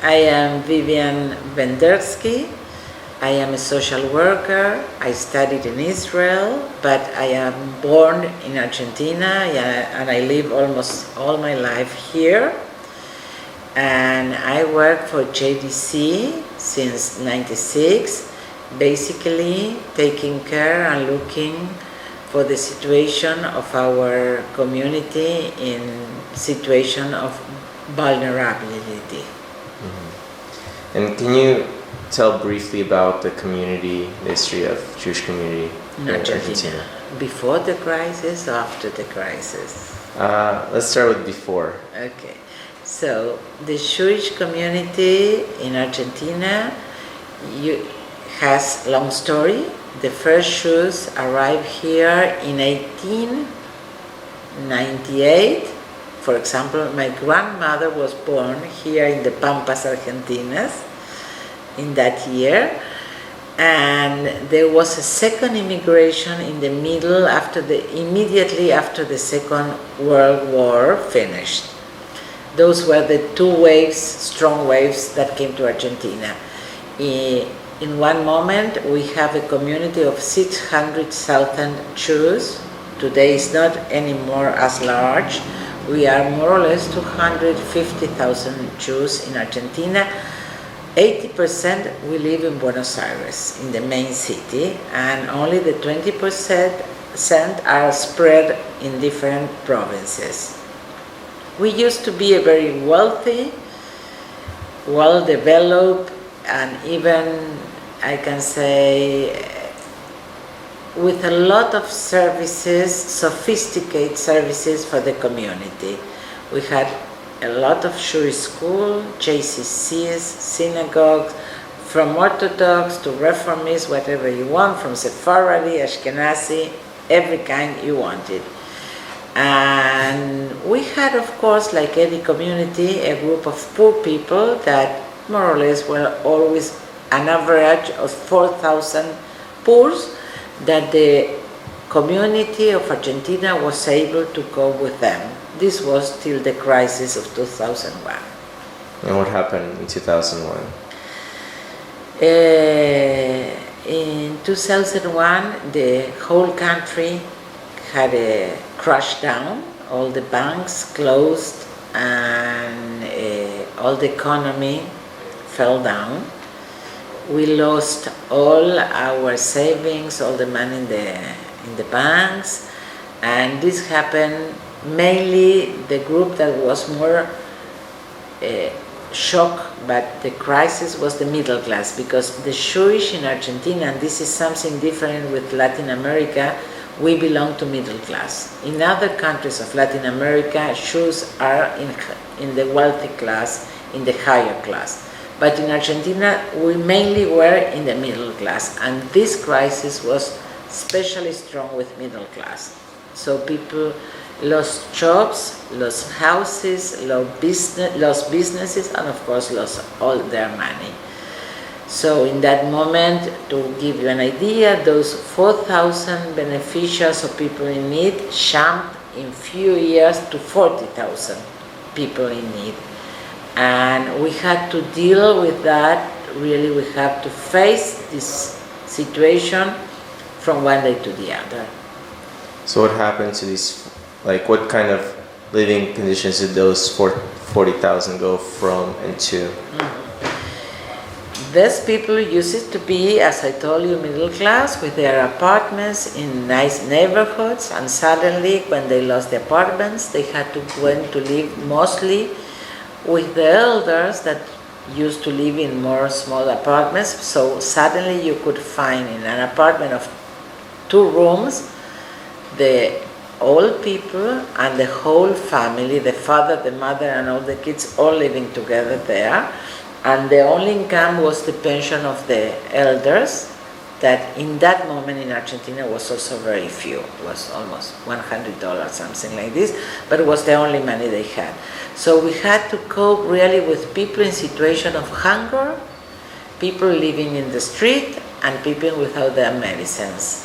I am Vivi Benderski. I am a social worker. I studied in Israel, but I am born in Argentina, and I live almost all my life here. And I work for JDC since '96, basically taking care and looking for the situation of our community in situation of vulnerability. Mm-hmm. And can you tell briefly about the community, the history of Jewish community in Argentina? Before the crisis, after the crisis? Let's start with before. Okay, so the Jewish community in Argentina has a long story. The first Jews arrived here in 1898. For example, my grandmother was born here in the Pampas Argentinas in that year, and there was a second immigration in the middle immediately after the Second World War finished. Those were the two waves, strong waves that came to Argentina. In one moment, we have a community of 600,000 Jews. Today it's not anymore as large. We are more or less 250,000 Jews in Argentina. 80% we live in Buenos Aires, in the main city, and only the 20% are spread in different provinces. We used to be a very wealthy, well-developed, and even, I can say, with a lot of services, sophisticated services for the community. We had a lot of Jewish schools, JCCs, synagogues, from Orthodox to Reformists, whatever you want, from Sephardi, Ashkenazi, every kind you wanted. And we had, of course, like any community, a group of poor people that more or less were always an average of 4,000 poor that the community of Argentina was able to cope with them. This was till the crisis of 2001. And what happened in 2001? In 2001, the whole country had a crash down. All the banks closed and all the economy fell down. We lost all our savings, all the money in the banks, and this happened mainly the group that was more shocked, but the crisis was the middle class, because the Jewish in Argentina, and this is something different with Latin America, we belong to middle class. In other countries of Latin America, Jews are in the wealthy class, in the higher class. But in Argentina, we mainly were in the middle class, and this crisis was especially strong with middle class. So people lost jobs, lost houses, lost businesses, and of course lost all their money. So in that moment, to give you an idea, those 4,000 beneficiaries of people in need jumped in few years to 40,000 people in need. And we had to deal with that. Really, we have to face this situation from one day to the other. So what happened to these, like what kind of living conditions did those 40,000 go from and to? These people used to be, as I told you, middle class with their apartments in nice neighborhoods, and suddenly when they lost the apartments, they had to go to live mostly with the elders that used to live in more small apartments. So suddenly you could find in an apartment of 2 rooms the old people and the whole family, the father, the mother, and all the kids all living together there. And the only income was the pension of the elders, that in that moment in Argentina was also very few. It was almost $100, something like this, but it was the only money they had. So we had to cope really with people in situation of hunger, people living in the street, and people without their medicines.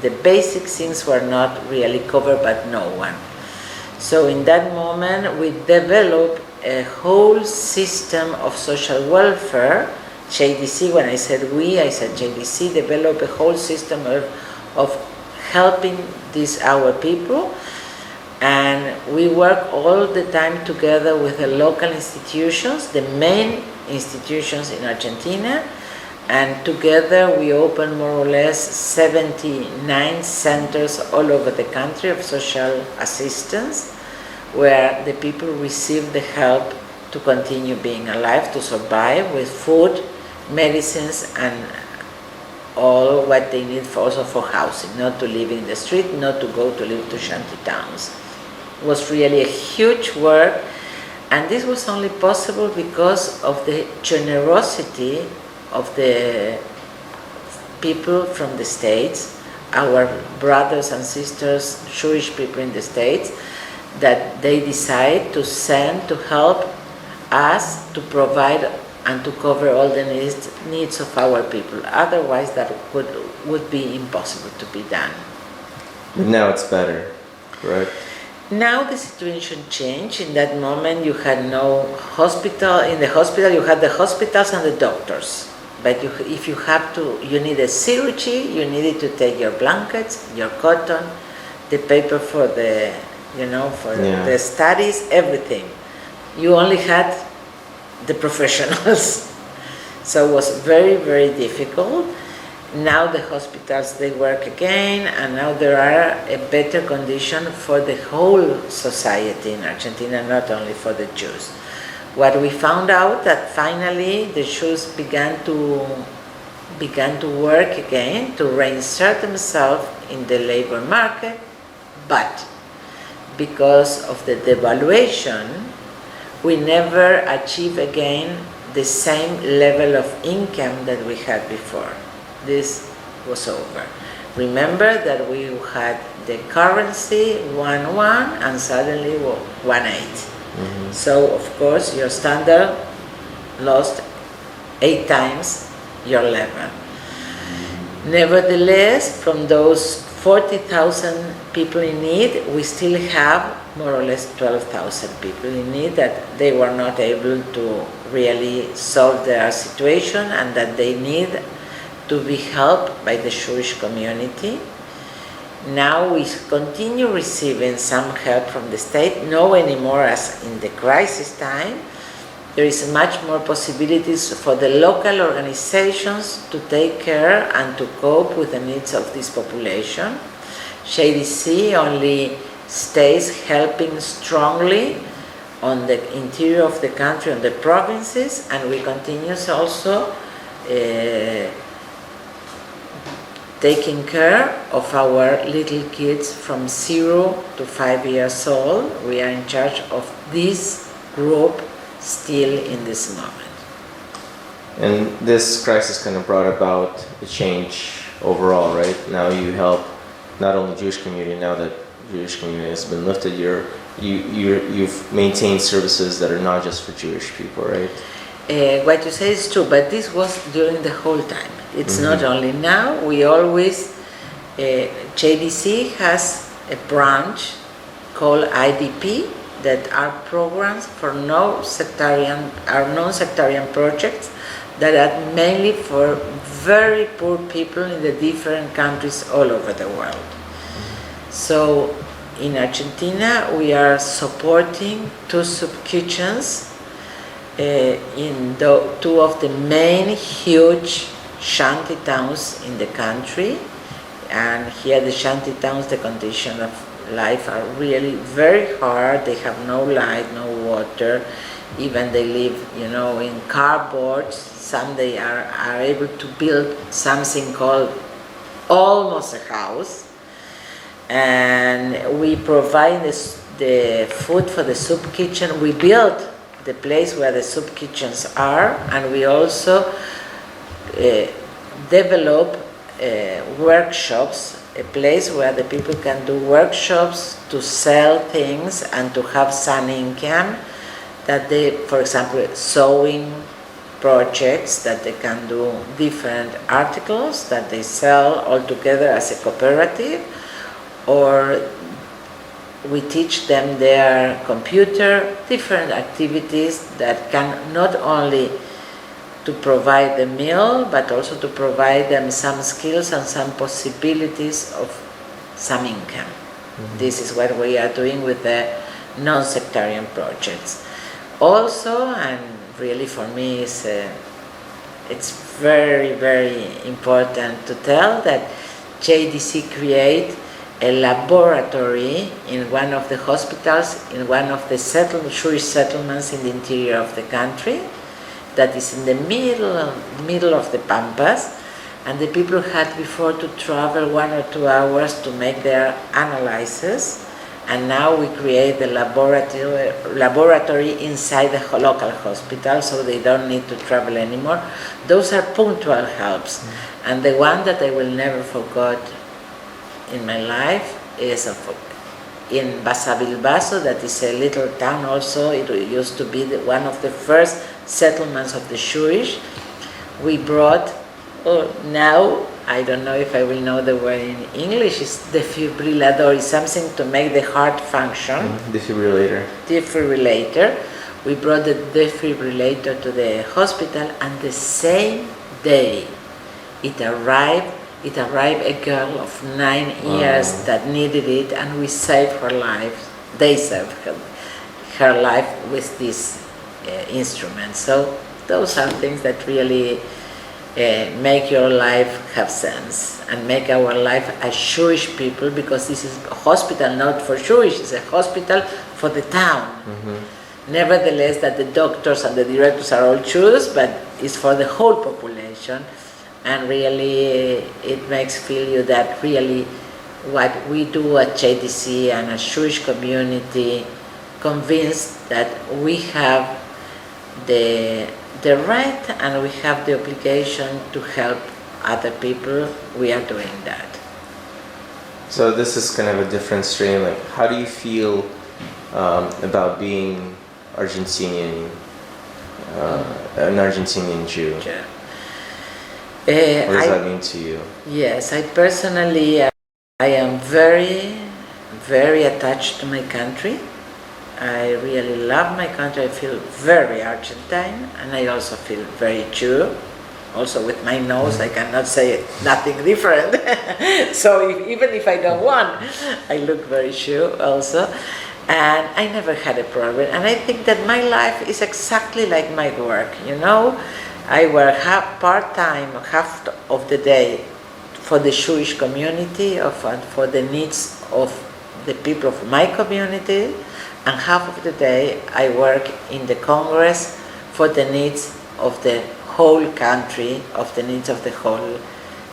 The basic things were not really covered by no one. So in that moment we developed a whole system of social welfare. JDC, when I said we, I said JDC developed a whole system of helping our people, and we work all the time together with the local institutions, the main institutions in Argentina, and together we open more or less 79 centers all over the country of social assistance, where the people receive the help to continue being alive, to survive, with food, medicines, and all what they need also for housing, not to live in the street, not to go to live to shanty towns. It was really a huge work, and this was only possible because of the generosity of the people from the States, our brothers and sisters, Jewish people in the States, that they decide to send to help us to provide and to cover all the needs of our people. Otherwise, that would be impossible to be done. But now it's better, correct? Now the situation changed. In that moment, you had no hospital. In the hospital, you had the hospitals and the doctors. But if you need a surgery, you needed to take your blankets, your cotton, the paper for the, the studies, everything. You only had the professionals. So it was very, very difficult. Now the hospitals, they work again, and now there are a better condition for the whole society in Argentina, not only for the Jews. What we found out that finally the Jews began to work again, to reinsert themselves in the labor market, but because of the devaluation, we never achieve again the same level of income that we had before. This was over. Remember that we had the currency 1-1 and suddenly 1-8. So of course your standard lost 8 times your level. Nevertheless, from those 40,000 people in need, we still have more or less 12,000 people in need that they were not able to really solve their situation and that they need to be helped by the Jewish community. Now we continue receiving some help from the state, no anymore as in the crisis time. There is much more possibilities for the local organizations to take care and to cope with the needs of this population. JDC only stays helping strongly on the interior of the country, on the provinces, and we continue also taking care of our little kids from 0 to 5 years old. We are in charge of this group still in this moment. And this crisis kind of brought about a change overall, right? Now you help not only Jewish community, now that Jewish community has been lifted, you've maintained services that are not just for Jewish people, right? What you say is true, but this was during the whole time. It's not only now. We always, JDC has a branch called IDP that are programs for non-sectarian projects that are mainly for very poor people in the different countries all over the world. So in Argentina, we are supporting 2 soup kitchens in 2 of the main huge shanty towns in the country. And here the shanty towns, the condition of life are really very hard. They have no light, no water. Even they live, in cardboard. Some they are able to build something called almost a house. And we provide the food for the soup kitchen. We built the place where the soup kitchens are, and we also develop workshops, a place where the people can do workshops to sell things and to have some income, that they, for example, sewing projects, that they can do different articles that they sell all together as a cooperative, or we teach them their computer, different activities that can not only to provide the meal, but also to provide them some skills and some possibilities of some income. This is what we are doing with the non-sectarian projects. Also, and really for me it's very, very important to tell that JDC create a laboratory in one of the hospitals, in one of the Jewish settlements in the interior of the country, that is in the middle of the Pampas, and the people had before to travel 1 or 2 hours to make their analysis, and now we create the laboratory inside the local hospital, so they don't need to travel anymore. Those are punctual helps, and the one that I will never forget in my life is in Basavilbaso, that is a little town also. It used to be one of the first settlements of the Jewish. We brought, now I don't know if I will know the word in English, it's defibrillator, is something to make the heart function. Defibrillator. We brought the defibrillator to the hospital, and the same day it arrived a girl of 9 years that needed it, and we saved her life. They saved her life with this instrument. So those are things that really make your life have sense and make our life as Jewish people, because this is a hospital not for Jewish, it's a hospital for the town. Nevertheless, that the doctors and the directors are all Jews, but it's for the whole population. And really, it makes feel you that really what we do at JDC and as Jewish community, convinced that we have the right and we have the obligation to help other people. We are doing that. So this is kind of a different strain. Like, how do you feel about being Argentinian, an Argentinian Jew? Yeah. What does that mean to you? Yes, I personally, I am very, very attached to my country. I really love my country. I feel very Argentine, and I also feel very Jew. Also with my nose, I cannot say nothing different. So even if I don't want, I look very Jew also. And I never had a problem. And I think that my life is exactly like my work, you know. I work part-time, half of the day for the Jewish community, and for the needs of the people of my community, and half of the day I work in the Congress for the needs of the whole country, of the needs of the whole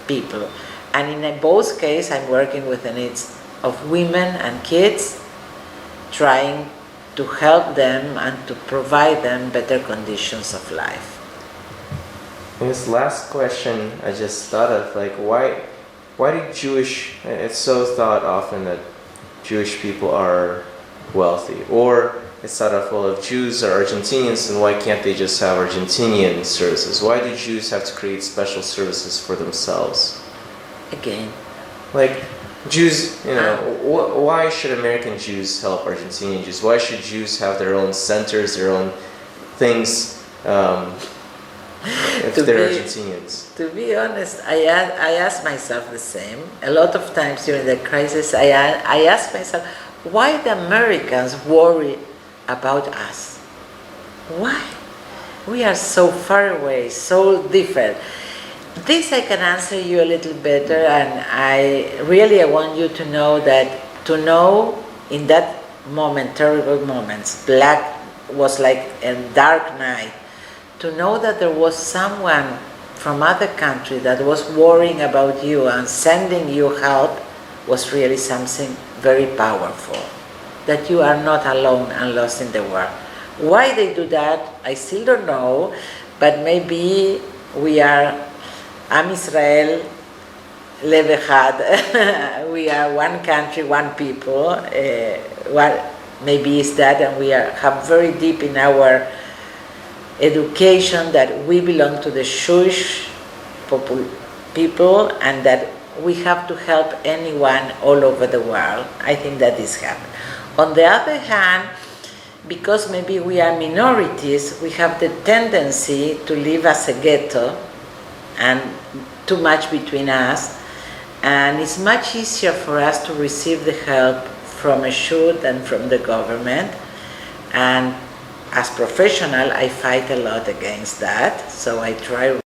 people. And in both cases, I'm working with the needs of women and kids, trying to help them and to provide them better conditions of life. And this last question I just thought of, like, why do it's so thought often that Jewish people are wealthy, or it's thought of, well, if Jews are Argentinians, then why can't they just have Argentinian services? Why do Jews have to create special services for themselves? Again, like Jews, you know, why should American Jews help Argentinian Jews? Why should Jews have their own centers, their own things? If they're Argentinians. To be honest, I ask myself the same. A lot of times during the crisis, I ask myself, why the Americans worry about us? Why? We are so far away, so different. This I can answer you a little better, and I want you to know that, in that moment, terrible moments, black was like a dark night, to know that there was someone from other country that was worrying about you and sending you help was really something very powerful. That you are not alone and lost in the world. Why they do that, I still don't know, but maybe we are Am Israel, Lev Echad. We are one country, one people. Maybe it's that, and we have very deep in our education that we belong to the Jewish people, and that we have to help anyone all over the world. I think that this happened. On the other hand, because maybe we are minorities, we have the tendency to live as a ghetto and too much between us, and it's much easier for us to receive the help from a SHU than from the government. And as professional, I fight a lot against that, so I try